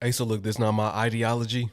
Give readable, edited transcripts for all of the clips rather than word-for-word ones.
Hey, so look, this is not my ideology,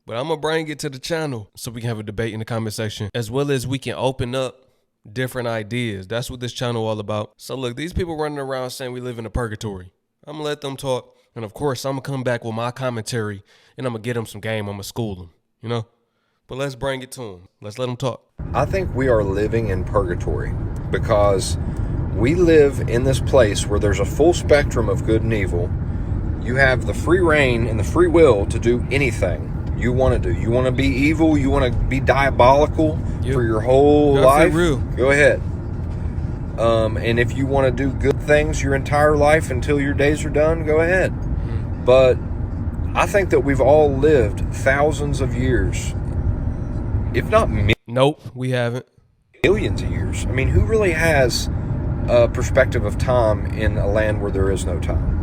but I'm going to bring it to the channel so we can have a debate in the comment section, as well as we can open up different ideas. That's what this channel all about. So look, these people running around saying we live in a purgatory. I'm going to let them talk. And of course, I'm going to come back with my commentary and I'm going to get them some game. I'm going to school them, you know? But let's bring it to them. Let's let them talk. I think we are living in purgatory because we live in this place where there's a full spectrum of good and evil. You have the free reign and the free will to do anything you want to do. You want to be evil, you want to be diabolical for your whole life, go ahead. And if you want to do good things your entire life until your days are done, go ahead. But I think that we've all lived thousands of years, if not Nope, we haven't. Millions of years. I mean, who really has a perspective of time in a land where there is no time?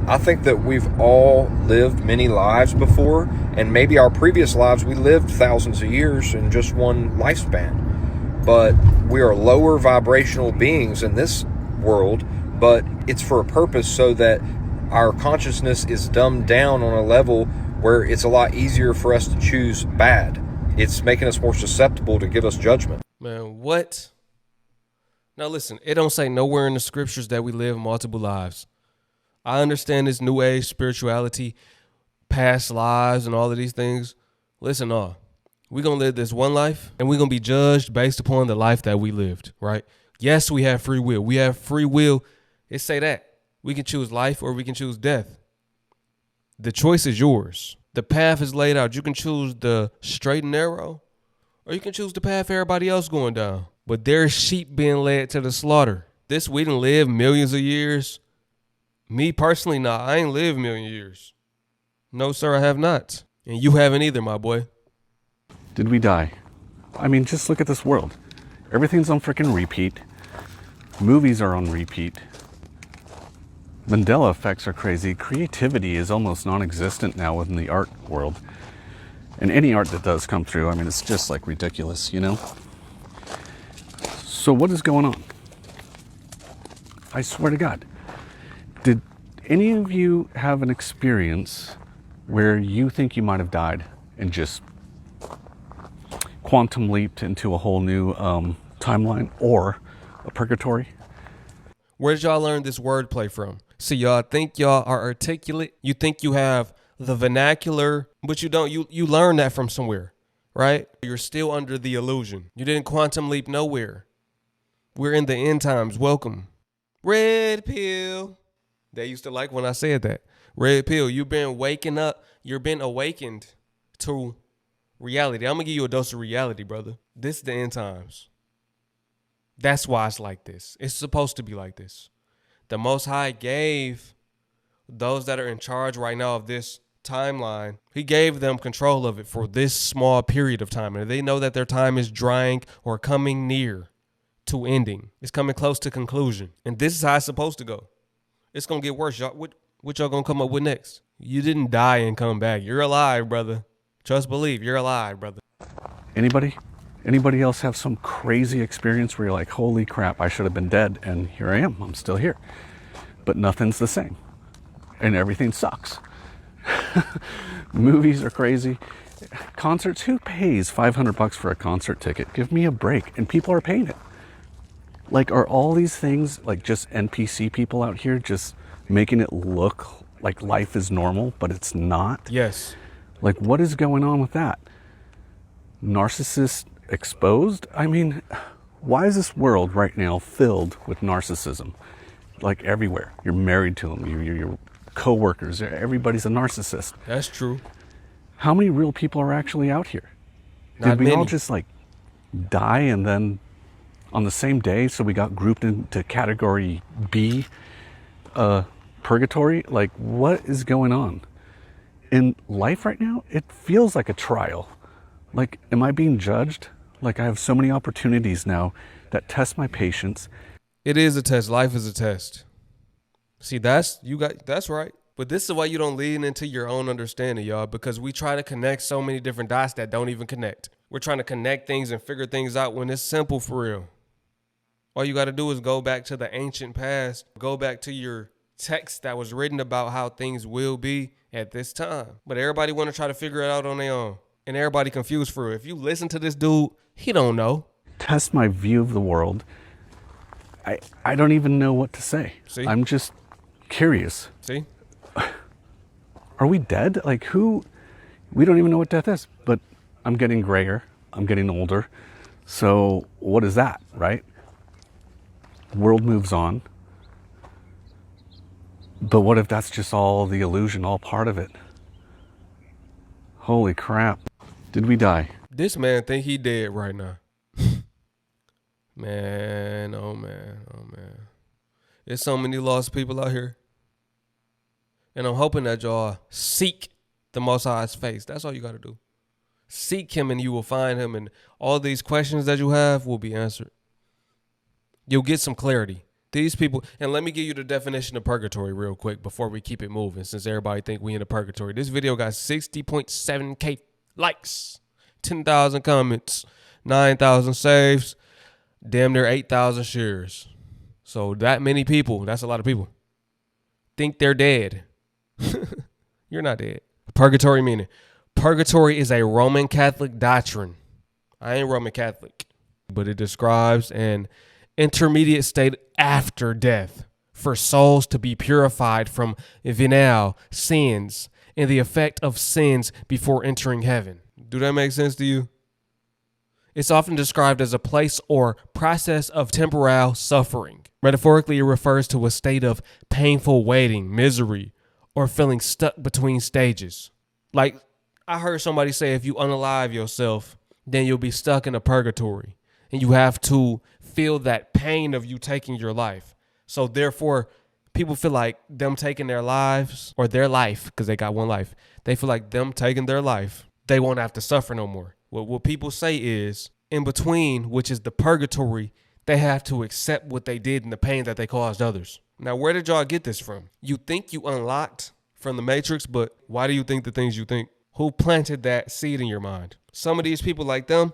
I think that we've all lived many lives before, and maybe our previous lives we lived thousands of years in just one lifespan. But we are lower vibrational beings in this world, but it's for a purpose so that our consciousness is dumbed down on a level where it's a lot easier for us to choose bad. It's making us more susceptible to give us judgment. Man, what? Now listen, it don't say nowhere in the scriptures that we live multiple lives. I understand this new age spirituality, past lives and all of these things. Listen, we're going to live this one life and we're going to be judged based upon the life that we lived, right? Yes, we have free will. We have free will. It say that. We can choose life or we can choose death. The choice is yours. The path is laid out. You can choose the straight and narrow or you can choose the path everybody else going down. But there's sheep being led to the slaughter. We didn't live millions of years. Me personally, nah, I ain't lived a million years. No, sir, I have not. And you haven't either, my boy. Did we die? I mean, just look at this world. Everything's on freaking repeat. Movies are on repeat. Mandela effects are crazy. Creativity is almost non-existent now within the art world. And any art that does come through, I mean, it's just like ridiculous, you know? So what is going on? I swear to God. Did any of you have an experience where you think you might have died and just quantum leaped into a whole new timeline or a purgatory? Where did y'all learn this wordplay from? See, y'all think y'all are articulate. You think you have the vernacular, but you don't. You learn that from somewhere, right? You're still under the illusion. You didn't quantum leap nowhere. We're in the end times. Welcome. Red pill. They used to like when I said that. Red pill, you've been waking up. You've been awakened to reality. I'm going to give you a dose of reality, brother. This is the end times. That's why it's like this. It's supposed to be like this. The Most High gave those that are in charge right now of this timeline, he gave them control of it for this small period of time. And they know that their time is drying or coming near to ending. It's coming close to conclusion. And this is how it's supposed to go. It's going to get worse. Y'all, what y'all going to come up with next? You didn't die and come back. You're alive, brother. Trust, believe. You're alive, brother. Anybody else have some crazy experience where you're like, holy crap, I should have been dead and here I am. I'm still here. But nothing's the same. And everything sucks. Movies are crazy. Concerts, who pays $500 for a concert ticket? Give me a break. And people are paying it. Like, are all these things like just NPC people out here just making it look like life is normal, but it's not? Yes. Like, what is going on with that? Narcissist exposed? I mean, why is this world right now filled with narcissism? Like everywhere. You're married to them. Your co-workers. Everybody's a narcissist. That's true. How many real people are actually out here? Not Did we many. all just like die and then on the same day, so we got grouped into category B, purgatory? Like, what is going on? In life right now, it feels like a trial. Like, am I being judged? Like, I have so many opportunities now that test my patience. It is a test. Life is a test. See, that's right. But this is why you don't lean into your own understanding, y'all, because we try to connect so many different dots that don't even connect. We're trying to connect things and figure things out when it's simple for real. All you got to do is go back to the ancient past, go back to your text that was written about how things will be at this time. But everybody want to try to figure it out on their own. And everybody confused for it. If you listen to this dude, he don't know. Test my view of the world. I don't even know what to say. See? I'm just curious. See? Are we dead? Like who? We don't even know what death is. But I'm getting grayer. I'm getting older. So what is that, right? World moves on. But what if that's just all the illusion, all part of it? Holy crap. Did we die? This man think he dead right now. Man, oh man, oh man. There's so many lost people out here. And I'm hoping that y'all seek the Most High's face. That's all you got to do. Seek him and you will find him. And all these questions that you have will be answered. You'll get some clarity. These people, and let me give you the definition of purgatory real quick before we keep it moving, since everybody think we in a purgatory. This video got 60.7K likes, 10,000 comments, 9,000 saves, damn near 8,000 shares. So that many people, that's a lot of people, think they're dead. You're not dead. Purgatory meaning. Purgatory is a Roman Catholic doctrine. I ain't Roman Catholic, but it describes an intermediate state after death for souls to be purified from venal sins and the effect of sins before entering heaven. Do that make sense to you? It's often described as a place or process of temporal suffering. Metaphorically, it refers to a state of painful waiting, misery, or feeling stuck between stages. Like I heard somebody say, if you unalive yourself, then you'll be stuck in a purgatory and you have to feel that pain of you taking your life. So therefore, people feel like them taking their lives or their life, because they got one life, they feel like them taking their life, they won't have to suffer no more. What people say is, in between, which is the purgatory, they have to accept what they did and the pain that they caused others. Now, where did y'all get this from? You think you unlocked from the Matrix, but why do you think the things you think? Who planted that seed in your mind? Some of these people like them,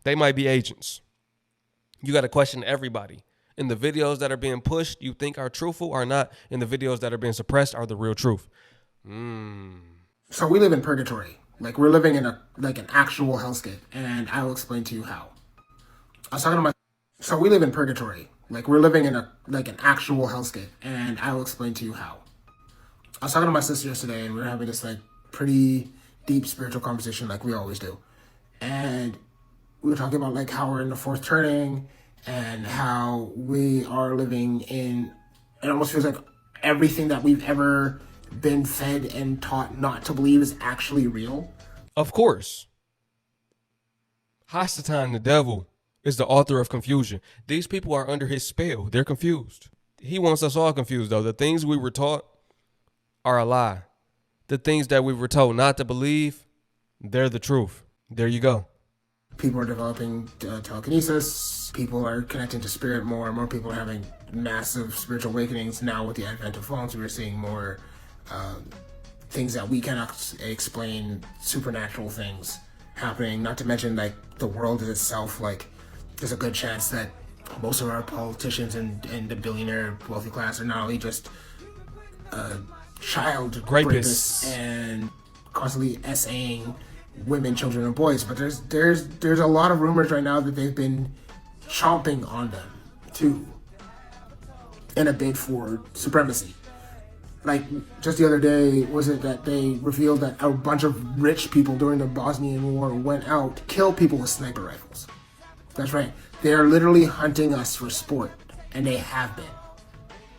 they might be agents. You got to question everybody. And the videos that are being pushed, you think are truthful or not, and the videos that are being suppressed are the real truth. So we live in purgatory. Like we're living in an actual hellscape, and I will explain to you how. So we live in purgatory. Like we're living in an actual hellscape, and I will explain to you how. I was talking to my sister yesterday, and we were having this pretty deep spiritual conversation, like we always do. And we were talking about how we're in the fourth turning, and how we are living in. It almost feels like everything that we've ever been fed and taught not to believe is actually real. Of course. Hasatan, the devil, is the author of confusion. These people are under his spell. They're confused. He wants us all confused, though. The things we were taught are a lie. The things that we were told not to believe, they're the truth. There you go. People are developing telekinesis. People are connecting to spirit more and more. People are having massive spiritual awakenings. Now with the advent of phones, we're seeing more things that we cannot explain, supernatural things happening. Not to mention the world itself. There's a good chance that most of our politicians and the billionaire wealthy class are not only just child rapists and constantly essaying women, children, and boys, but there's a lot of rumors right now that they've been chomping on them too in a bid for supremacy. Just the other day, was it that they revealed that a bunch of rich people during the Bosnian War went out to kill people with sniper rifles. That's right. They are literally hunting us for sport, and they have been.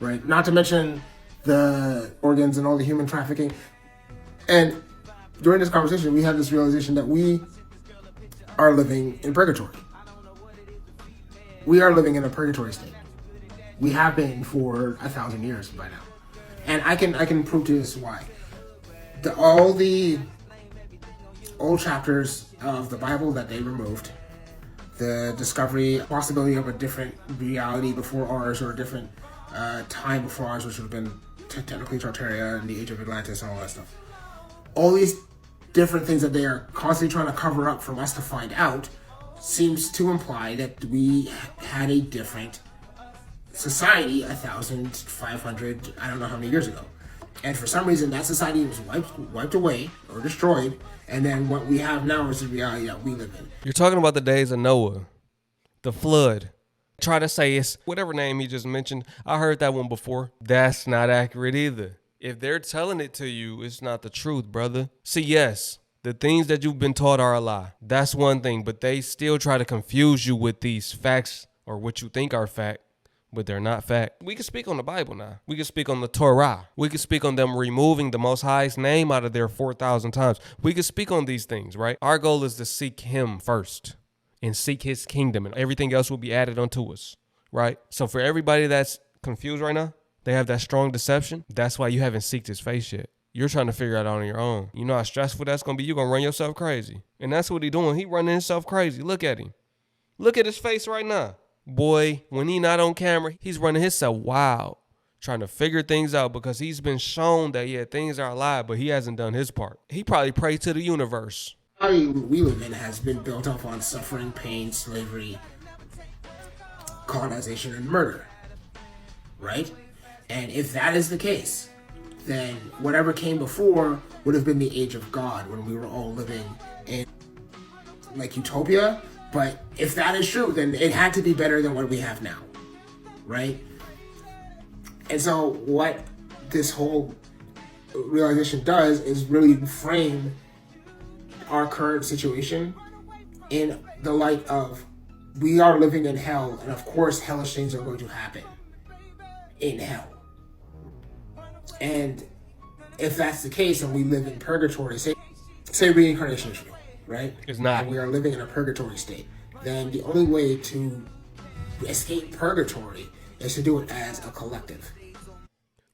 Right? Not to mention the organs and all the human trafficking. And during this conversation, we had this realization that we are living in purgatory. We are living in a purgatory state. We have been for 1,000 years by now. And I can prove to this why. All the old chapters of the Bible that they removed, the discovery, possibility of a different reality before ours, or a different time before ours, which would have been technically Tartaria and the Age of Atlantis and all that stuff. All these different things that they are constantly trying to cover up from us to find out seems to imply that we had a different society 1,500, I don't know how many years ago. And for some reason, that society was wiped away or destroyed. And then what we have now is the reality that we live in. You're talking about the days of Noah, the flood. Try to say it's whatever name he just mentioned. I heard that one before. That's not accurate either. If they're telling it to you, it's not the truth, brother. See, yes, the things that you've been taught are a lie. That's one thing, but they still try to confuse you with these facts or what you think are fact, but they're not fact. We can speak on the Bible now. We can speak on the Torah. We can speak on them removing the Most High's name out of there 4,000 times. We can speak on these things, right? Our goal is to seek him first and seek his kingdom, and everything else will be added unto us, right? So for everybody that's confused right now, they have that strong deception. That's why you haven't seeked his face yet. You're trying to figure it out on your own. You know how stressful that's going to be? You're going to run yourself crazy. And that's what he's doing. He running himself crazy. Look at him. Look at his face right now. Boy, when he not on camera, he's running himself wild, trying to figure things out because he's been shown that, yeah, things are a lie, but he hasn't done his part. He probably prayed to the universe. The society we live in has been built up on suffering, pain, slavery, colonization, and murder, right? And if that is the case, then whatever came before would have been the age of God when we were all living in like utopia. But if that is true, then it had to be better than what we have now, right? And so what this whole realization does is really frame our current situation in the light of we are living in hell, and of course hellish things are going to happen in hell. And if that's the case and we live in purgatory, say reincarnation is real, right? It's not. And we are living in a purgatory state, then the only way to escape purgatory is to do it as a collective.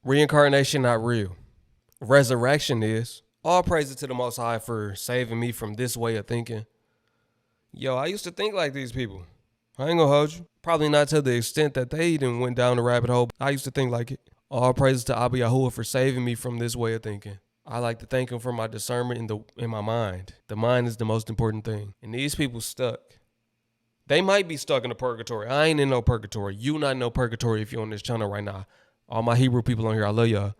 Reincarnation not real. Resurrection is. All praises to the Most High for saving me from this way of thinking. Yo, I used to think like these people. I ain't gonna hold you. Probably not to the extent that they even went down the rabbit hole. I used to think like it. All praises to Abba Yahuwah for saving me from this way of thinking. I like to thank him for my discernment in my mind. The mind is the most important thing. And these people stuck. They might be stuck in a purgatory. I ain't in no purgatory. You not in no purgatory if you're on this channel right now. All my Hebrew people on here, I love y'all.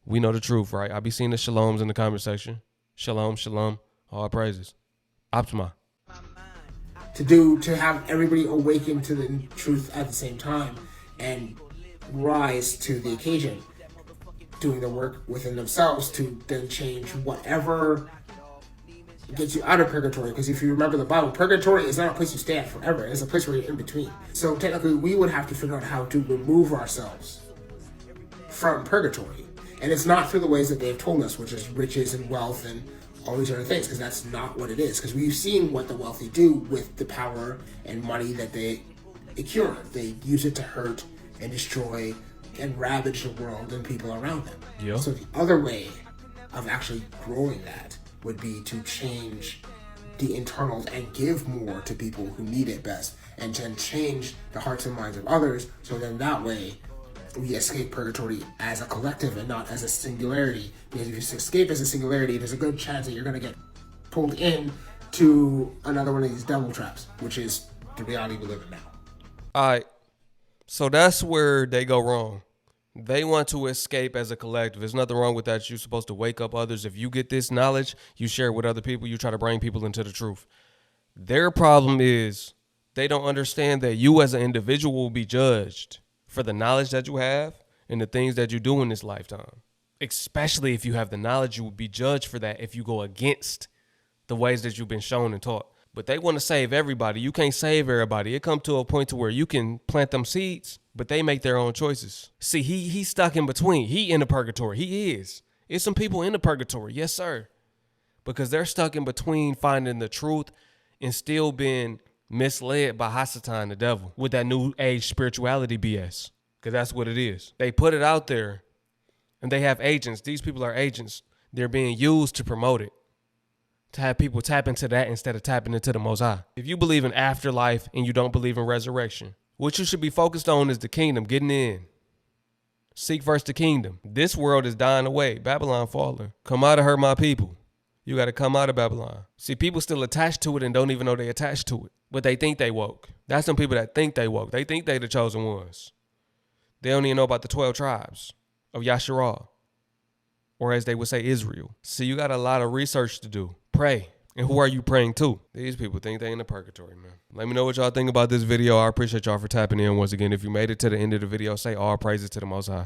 We know the truth, right? I be seeing the shaloms in the comment section. Shalom, shalom, all praises. Optima. To have everybody awaken to the truth at the same time and rise to the occasion, doing the work within themselves to then change whatever gets you out of purgatory. Because if you remember the Bible, purgatory is not a place you stay at forever. It's a place where you're in between. So technically, we would have to figure out how to remove ourselves from purgatory. And it's not through the ways that they've told us, which is riches and wealth and all these other things, because that's not what it is. Because we've seen what the wealthy do with the power and money that they accrue. They use it to hurt and destroy and ravage the world and people around them. Yeah. So the other way of actually growing that would be to change the internals and give more to people who need it best, and then change the hearts and minds of others, so then that way we escape purgatory as a collective and not as a singularity. Because if you escape as a singularity, there's a good chance that you're going to get pulled in to another one of these devil traps, which is the reality we live in now. All right. So that's where they go wrong. They want to escape as a collective. There's nothing wrong with that. You're supposed to wake up others. If you get this knowledge, you share it with other people. You try to bring people into the truth. Their problem is they don't understand that you as an individual will be judged for the knowledge that you have and the things that you do in this lifetime. Especially if you have the knowledge, you will be judged for that if you go against the ways that you've been shown and taught. But they want to save everybody. You can't save everybody. It comes to a point to where you can plant them seeds, but they make their own choices. See, he's stuck in between. He in the purgatory. He is. It's some people in the purgatory. Yes, sir. Because they're stuck in between finding the truth and still being misled by Hasatan, the devil, with that new age spirituality BS. Because that's what it is. They put it out there and they have agents. These people are agents. They're being used to promote it, to have people tap into that instead of tapping into the Most High. If you believe in afterlife and you don't believe in resurrection, what you should be focused on is the kingdom, getting in. Seek first the kingdom. This world is dying away. Babylon falling. Come out of her, my people. You got to come out of Babylon. See, people still attached to it and don't even know they attached to it. But they think they woke. That's some people that think they woke. They think they the chosen ones. They don't even know about the 12 tribes of Yasharal, or as they would say, Israel. So you got a lot of research to do. Pray. And who are you praying to? These people think they in the purgatory, man. Let me know what y'all think about this video. I appreciate y'all for tapping in once again. If you made it to the end of the video, say all praises to the Most High.